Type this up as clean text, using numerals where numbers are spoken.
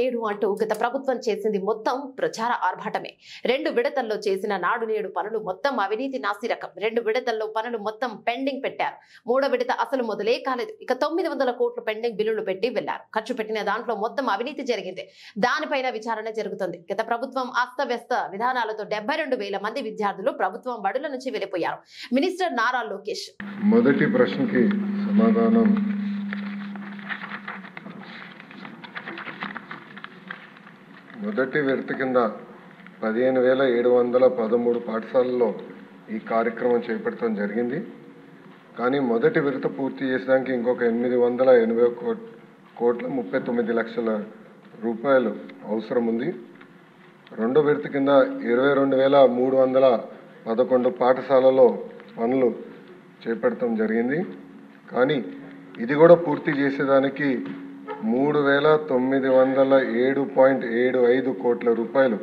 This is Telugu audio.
నేడు అంటూ గత ప్రభుత్వం చేసింది మొత్తం ప్రచార ఆర్భాటమే. 2 విడతల్లో చేసిన నాడు నేడు పనులు మొత్తం అవినీతి నాసిరకం. 2 విడతల్లో పనులు మొత్తం పెండింగ్ పెట్టారు. 3వ విడత అసలు మొదలే కాలేదు. ఇక 900 కోట్లు పెండింగ్ బిల్లులు పెట్టి వెళ్లారు. ఖర్చు పెట్టిన దాంట్లో మొత్తం అవినీతి జరిగింది. దానిపైన విచారణ జరుగుతుంది. గత ప్రభుత్వం అస్తవ్యస్త విధానాలతో 72,000 మంది విద్యార్థులు ప్రభుత్వం బడుల నుంచి వెళ్లిపోయారు. మినిస్టర్ నారా లోకేష్ మొదటి ప్రశ్నకి సమాధానం మొదటి విడత కింద 15,713 పాఠశాలల్లో ఈ కార్యక్రమం చేపట్టడం జరిగింది. కానీ మొదటి విడత పూర్తి చేసడానికి ఇంకొక 880 కోట్ల 39 లక్షల రూపాయలు అవసరం ఉంది. రెండో విడత కింద 22,311 పాఠశాలలో పనులు చేపట్టడం జరిగింది. కానీ ఇది కూడా పూర్తి చేసేదానికి 3,907.75 కోట్ల రూపాయలు